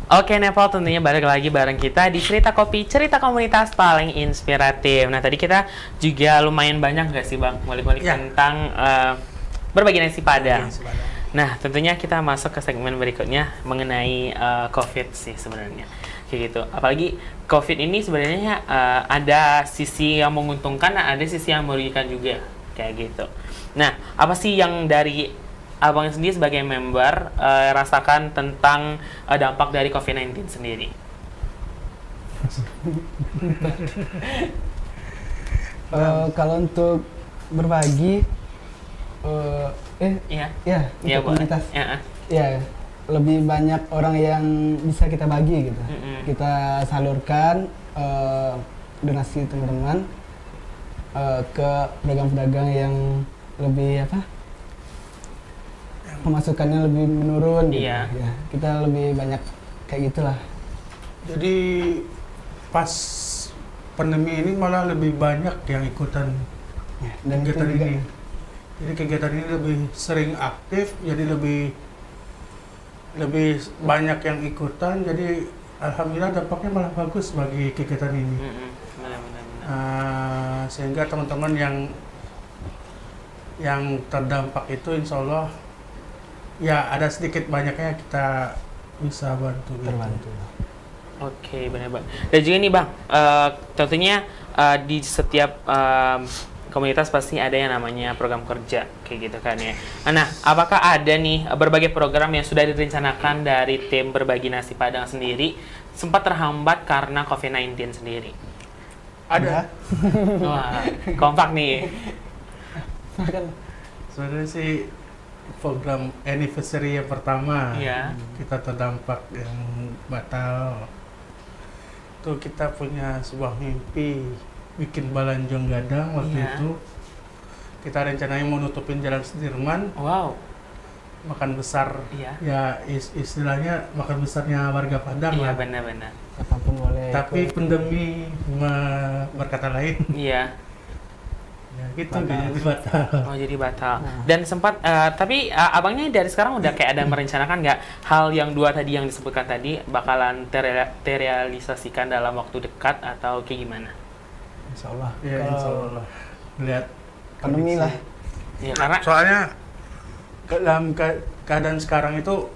Oke, Nepal tentunya balik lagi bareng kita di Cerita Kopi, cerita komunitas paling inspiratif. Nah, tadi kita juga lumayan banyak gak sih, Bang, ngulik-ngulik Ya, tentang berbagi nasi Padang. bagian sebelah. Nah, tentunya kita masuk ke segmen berikutnya mengenai COVID sih sebenarnya. Kayak gitu. Apalagi COVID ini sebenarnya ada sisi yang menguntungkan dan ada sisi yang merugikan juga. Kayak gitu. Nah, apa sih yang dari Abang sendiri sebagai member rasakan tentang dampak dari COVID-19 sendiri? Kalau untuk berbagi, Iya. ya Iya, untuk boleh. komunitas, Ya. ya lebih banyak orang yang bisa kita bagi gitu. Mm-mm. Kita salurkan donasi teman-teman ke pedagang-pedagang yang lebih pemasukannya lebih menurun. Gitu. Iya. Ya, kita lebih banyak kayak gitulah. Jadi pas pandemi ini malah lebih banyak yang ikutan Ya, dan itu kegiatan juga ini. Jadi kegiatan ini lebih sering aktif, jadi lebih banyak yang ikutan. Jadi alhamdulillah dampaknya malah bagus bagi kegiatan ini. Mm-mm. Benar-benar. Sehingga teman-teman yang terdampak itu insya Allah ya ada sedikit banyaknya kita bisa bantu. gitu. terbantu. Oke, benar Bang. Dan juga nih Bang, tentunya di setiap komunitas pasti ada yang namanya program kerja, kayak gitu kan ya. Nah, apakah ada nih berbagai program yang sudah direncanakan dari tim Berbagi Nasi Padang sendiri sempat terhambat karena COVID-19 sendiri? Ada. Wah, kompak nih. Sebenarnya sih program anniversary yang pertama Iya. kita terdampak yang batal. Itu kita punya sebuah mimpi bikin balanjong gadang waktu Iya. itu. Kita rencananya mau nutupin Jalan Sudirman, Wow. makan besar. Iya. Ya istilahnya makan besarnya warga Padang Iya, lah. benar-benar. Siapapun boleh. Tapi ikut. pandemi berkata lain. Iya. Ya gitu Batal. jadi batal. Oh, jadi batal. Nah. Dan sempat tapi abangnya dari sekarang udah kayak ada merencanakan nggak hal yang dua tadi yang disebutkan tadi bakalan terrealisasikan dalam waktu dekat atau kayak gimana? Insya Allah. Ya Kalau insya Allah. Lihat pandemi kondisi. lah. Ya karena Soalnya dalam keadaan sekarang itu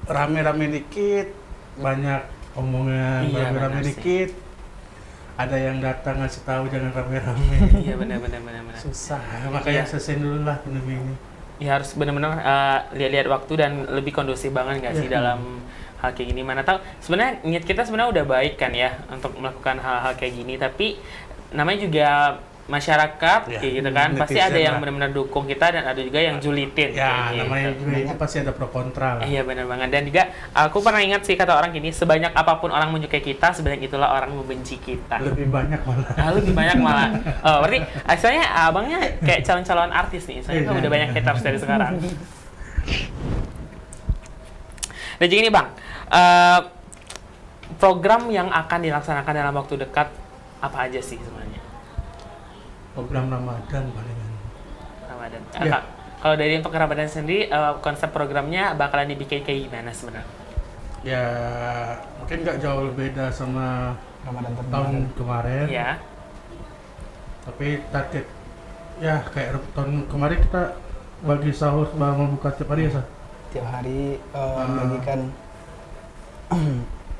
rame-rame dikit, banyak omongan, Iya, rame-rame benar sih. dikit. Ada yang datang ngasih tahu jangan rame-rame. iya benar-benar. Susah, makanya Iya. selesaiin dulu lah pandemi ini. Ya harus benar-benar lihat-lihat waktu dan lebih kondusif banget nggak sih Iya. dalam hal kayak gini. Mana tahu sebenarnya niat kita sebenarnya udah baik kan ya untuk melakukan hal-hal kayak gini, tapi namanya juga masyarakat Ya, kayak gitu kan pasti netizen ada yang lah. benar-benar dukung kita dan ada juga yang julitin Ya, kayak namanya gitu. juga itu pasti ada pro kontra lah. Iya benar banget, dan juga aku pernah ingat sih kata orang gini, sebanyak apapun orang menyukai kita, sebanyak itulah orang membenci kita. Lebih banyak malah. Lebih banyak malah. Oh, berarti asalnya abangnya kayak calon-calon artis nih, soalnya kan Iya. udah banyak haters dari sekarang. Dan juga ini bang, program yang akan dilaksanakan dalam waktu dekat apa aja sih sebenarnya? Program Ramadan palingan. Ramadan. Iya. Kalau dari untuk Ramadan sendiri, konsep programnya bakalan dibikin kayak gimana sebenarnya? Ya mungkin nggak jauh beda sama Ramadan tahun kemarin. Iya. Tapi target ya kayak tahun kemarin kita bagi sahur sama membuka tiap hari ya Sah? Tiap hari membagikan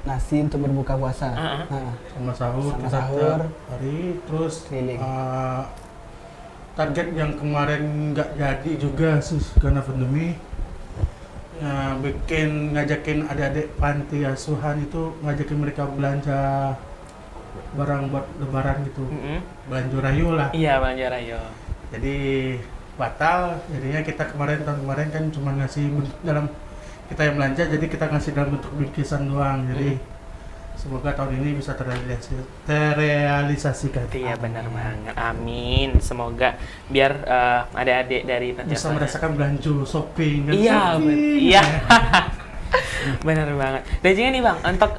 nasi untuk berbuka puasa. Ah, Nah, Sama sahur Sama kita sahur. tiap hari terus Keliling. target yang kemarin nggak jadi juga sih karena pandemi ya, ngajakin adik-adik panti asuhan itu ngajakin mereka belanja barang buat lebaran gitu, belanja rayu lah. Iya Bang Jarayo. Jadi batal, jadinya kita tahun kemarin kan cuma ngasih dalam kita yang belanja, jadi kita ngasih dalam bentuk bingkisan doang. Jadi semoga tahun ini bisa terrealisasikan. Iya benar banget. Amin. Semoga biar adik-adik dari panti Bisa asuhan- merasakan belanja shopping kan. Iya, shopping. iya. Benar banget. Dan juga nih Bang, untuk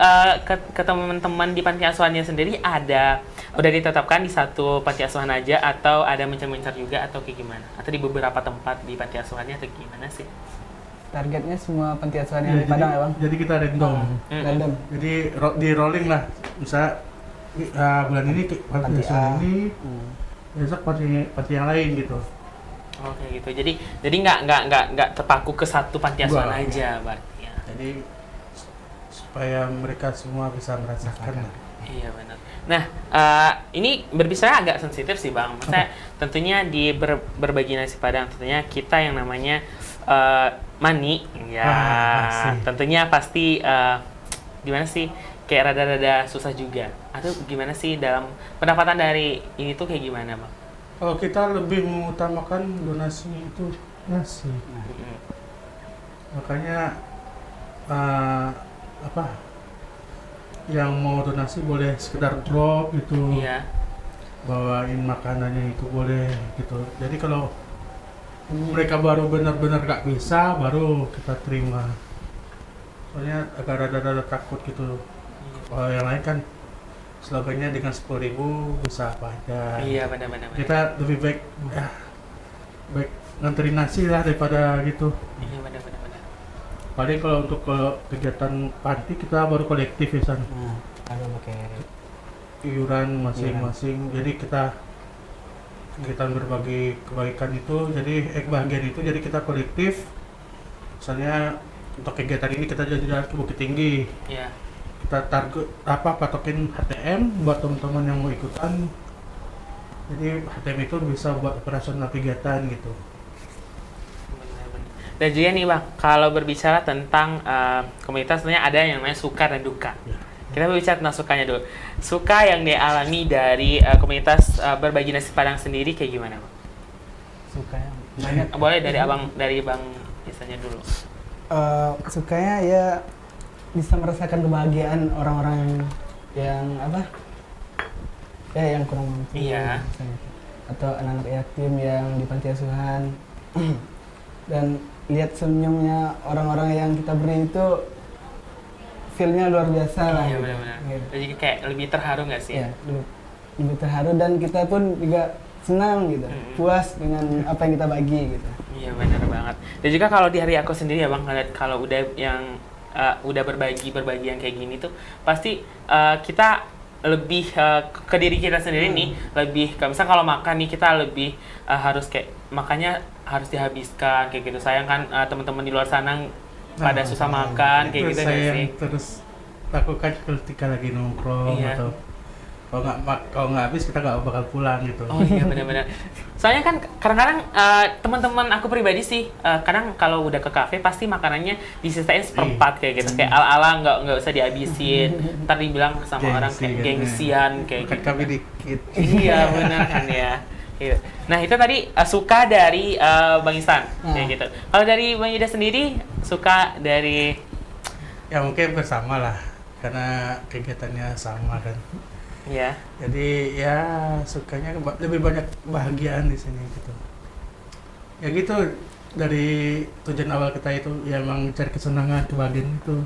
ke teman-teman di panti asuhannya sendiri udah ditetapkan di satu panti asuhan aja atau ada mencar-mencar juga atau kayak gimana? Atau di beberapa tempat di panti asuhannya atau gimana sih? targetnya semua panti asuhan yang Ya, di Padang ya bang. jadi kita random. Random. Jadi di rolling lah. Misal bulan ini panti Panti asuhan A. ini, besok panti yang lain gitu. Oke gitu. Jadi nggak terpaku ke satu panti asuhan Enggak. aja, berarti ya. Jadi supaya mereka semua bisa merasakan lah. Iya benar. Nah, ini berbicara agak sensitif sih bang. Maksudnya tentunya di berbagi nasi padang, tentunya kita yang namanya Mani, ya pasti. tentunya pasti gimana sih? Kayak rada-rada susah juga. Atau gimana sih dalam pendapatan dari ini tuh kayak gimana bang? Kalau kita lebih mengutamakan donasi itu nasi. Mm-mm. Makanya apa? Yang mau donasi boleh sekedar drop gitu. Iya. Bawain makanannya itu boleh gitu. Jadi kalau mereka baru benar-benar gak bisa, baru kita terima. Soalnya agak rada-rada takut gitu. Kalau yang lain kan slogannya dengan 10.000 bisa apa aja. Iya benar-benar. Kita lebih baik baik nganterin nasi lah daripada gitu. Iya benar-benar. Paling kalau untuk kegiatan panti kita baru kolektif ya San. Baru pakai Iuran masing-masing. Jadi kita berbagi kebaikan itu, jadi kebahagiaan itu, jadi kita kolektif. Misalnya untuk kegiatan ini kita jalan ke Bukit Tinggi. Iya. Kita target patokin HTM buat teman-teman yang mau ikutan. Jadi HTM itu bisa buat operasional kegiatan gitu. Benar-benar. Dan juga nih bang, kalau berbicara tentang komunitas, sebenarnya ada yang namanya suka dan duka. Ya. Kita berbicara tentang sukanya dulu. Suka yang dialami dari komunitas berbagi nasi padang sendiri kayak gimana bang? sukanya Banyak. Boleh dari bang biasanya dulu. Sukanya ya bisa merasakan kebahagiaan orang-orang yang apa ya yang kurang mampu Iya. misalnya. Atau anak-anak yatim yang di panti asuhan dan lihat senyumnya orang-orang yang kita beri itu feel-nya luar biasa lah Iya gitu. benar-benar. Gitu. Jadi kayak lebih terharu nggak sih? Ya, lebih terharu dan kita pun juga senang gitu, puas dengan apa yang kita bagi gitu. Iya benar banget. Dan juga kalau di hari aku sendiri ya bang, kalau udah yang udah berbagi yang kayak gini tuh pasti kita lebih ke diri kita sendiri nih lebih misalnya kalau makan nih kita lebih harus kayak makannya harus dihabiskan kayak gitu. Sayang kan teman-teman di luar sana pada susah makan kayak Itu gitu saya nggak yang sih? terus lakukan ketika lagi nongkrong Iya. atau kalau nggak habis kita nggak bakal pulang gitu. Oh iya benar-benar. Soalnya kan kadang-kadang teman-teman aku pribadi sih kadang kalau udah ke kafe pasti makanannya disisain seperempat kayak gitu. Kayak ala-ala nggak usah dihabisin. Ntar dibilang sama orang kayak gengsian kayak Bukan gitu. kami dikit. Iya benar kan ya. Gitu. Nah itu tadi suka dari Bang Ihsan kayak gitu. Kalau dari Bang Yuda sendiri suka dari Ya mungkin bersama lah karena kegiatannya sama kan. ya Jadi ya sukanya lebih banyak kebahagiaan di sini gitu. Ya gitu dari tujuan awal kita itu ya emang cari kesenangan, kebahagiaan itu.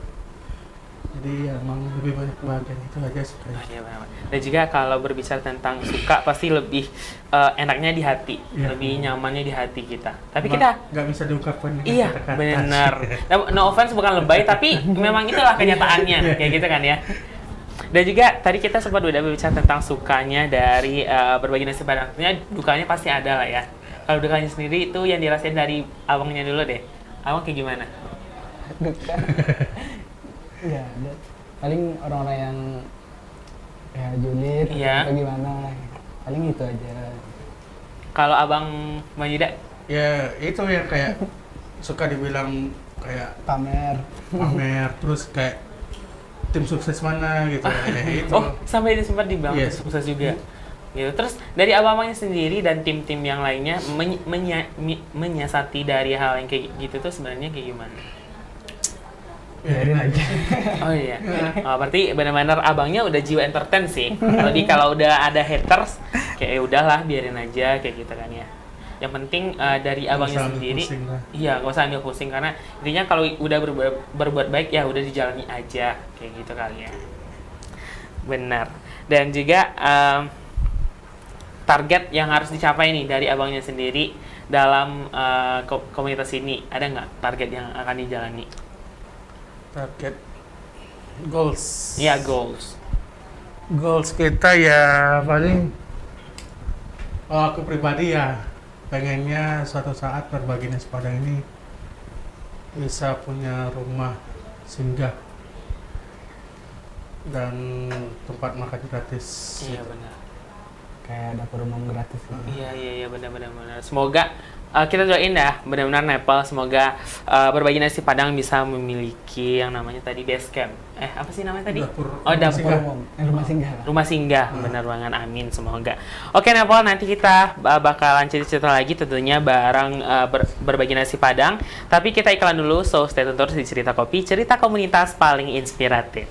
Jadi ya emang lebih banyak kebahagiaan itu aja sukanya. iya benar. Dan juga kalau berbicara tentang suka pasti lebih enaknya di hati, Iya. lebih nyamannya di hati kita. Tapi Emang kita nggak bisa diungkapkan dengan iya kata-kata. benar. No offense bukan lebay tapi memang itulah kenyataannya kayak gitu kan ya. Dan juga tadi kita sempat udah berbicara tentang sukanya dari berbagi nasi padang. Tentunya dukanya pasti ada lah ya. Kalau dukanya sendiri itu yang dirasain dari abangnya dulu deh. Abang kayak gimana? Duka. Ya, paling orang-orang yang ya julid Iya. atau gimana. Paling itu aja. Kalau abang Majuda Ya itu yang kayak suka dibilang kayak Pamer. pamer terus kayak tim sukses mana gitu. Ya, itu. oh sampai sempat dibilang Yes. sukses juga. Gitu. Terus dari abang-abangnya sendiri dan tim-tim yang lainnya menyiasati dari hal yang kayak gitu tuh sebenarnya kayak gimana? Biarin aja. Oh iya. Oh, berarti benar-benar abangnya udah jiwa entertain sih. Jadi kalau udah ada haters, kayak ya udahlah biarin aja kayak gitu kan ya. Yang penting dari Nggak abangnya usah ambil sendiri, pusing lah. iya nggak usah ambil pusing karena intinya kalau udah berbuat baik ya udah dijalani aja kayak gitu kali ya. Benar. Dan juga target yang harus dicapai nih dari abangnya sendiri dalam komunitas ini? Ada nggak target yang akan dijalani? Target goals. Ya, goals. Goals kita ya paling, aku pribadi ya pengennya suatu saat berbagi nasi Padang ini bisa punya rumah singgah dan tempat makan gratis. Iya benar. Kayak dapur umum gratis gitu. Iya benar. Semoga kita doain dah benar-benar Nepal, semoga berbagi nasi Padang bisa memiliki yang namanya tadi base camp. Apa sih namanya tadi? Dapur Dapur singgah. Umum. Rumah singgah. Rumah singgah, benar banget, amin, semoga. Oke Nepal, nanti kita bakalan cerita-cerita lagi tentunya bareng berbagi nasi Padang. Tapi kita iklan dulu, so stay tune terus di Cerita Kopi, cerita komunitas paling inspiratif.